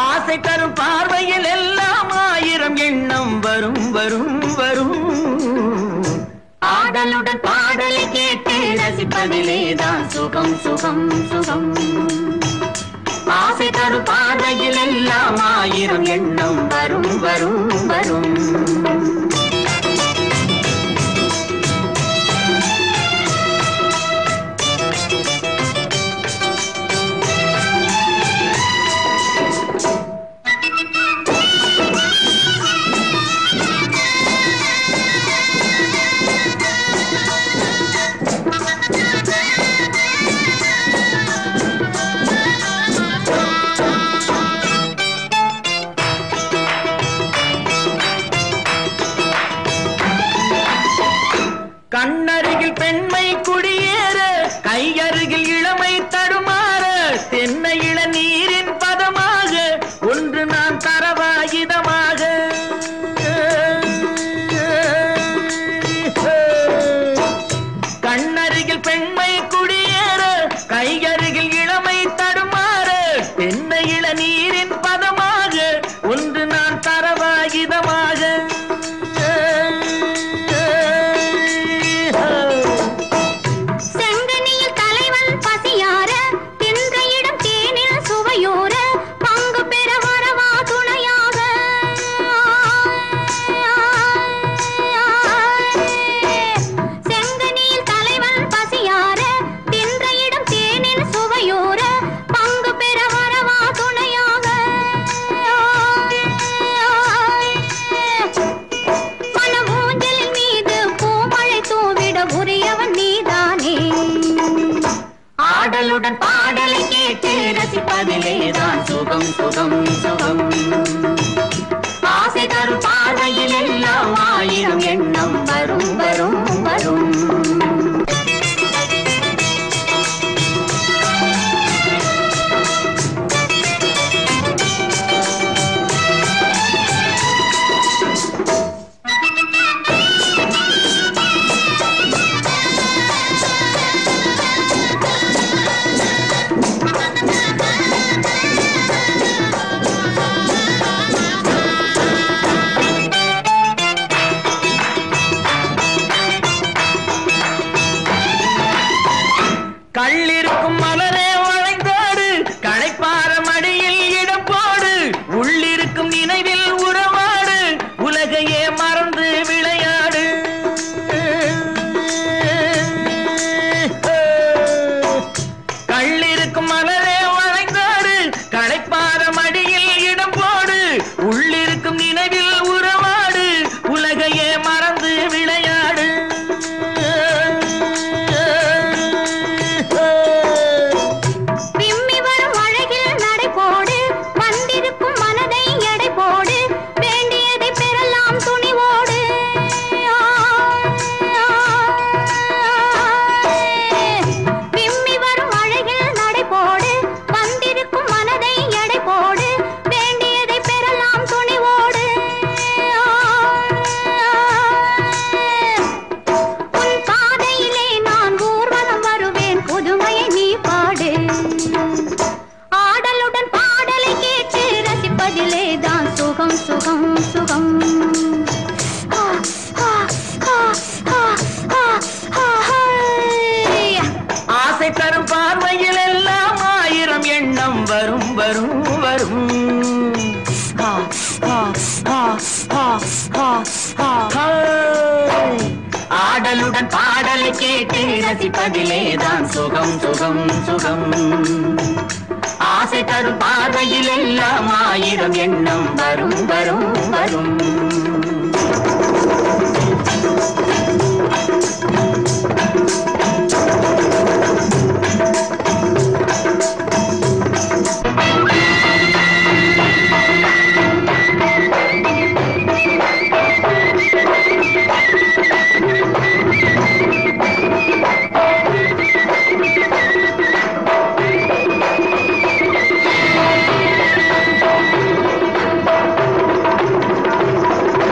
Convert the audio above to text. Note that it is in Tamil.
ஆசை தரும் பார்வையில் எல்லாம் ஆயிரம் எண்ணம் வரும் வரும் வரும். ஆடலுடன் பாடலை கேட்டு ரசிப்பதிலேதான் சுகம் சுகம் சுகம். ஆசை தரும் பார்வையில் எல்லாம் ஆயிரம் எண்ணம் வரும் வரும் வரும். கண்ணருகில் பெண்மை குடியேற, கையருகில் இளமை தடுமாற, தென்னை இளநீரின் பதமாக ஒன்று நான் தரவாயுதமாக. கண்ணருகில் பெண்மை குடியேற, கையருகில் இளமை தடுமாற, தென்னை இளநீரின் பதமாக ஒன்று நான் தரவாயுதமாக. ஆடலுடன் பாடலை கேட்டு ரசிப்பதிலேதான் சுகம் சுகம் சுகம். ஆசை தரும் பார்வையில் எல்லாம் ஆயிரம் எண்ணம் வரும் வரும் வரும். கள்ளிருக்கும் மலரே வளைந்தோடு, களைப்பார மடியில் இடம் போடு, உள்ளிருக்கும் நினைவில் உறவாடு, உலகையே மறந்து விளையாடு. கள்ளிருக்கும் மலரே வளைந்தோடு, களைப்பார மடியில் இடம் போடு, உள்ளிருக்கும் நினைவில் உறவாடு, உலகையே மறந்து விளையாடு. சுகம் சுகம் சுகம். ஆசை தரும் பார்வையில் எல்லாம் ஆயிரம் எண்ணம் வரும் வரும் வரும். ஆடலுடன் பாடலை கேட்டு ரசிப்பதிலேதான் சுகம் சுகம் சுகம். ஆசை தரும் பார்வையில் எல்லாம் ஆயிரம் எண்ணம் வரும் வரும் வரும்.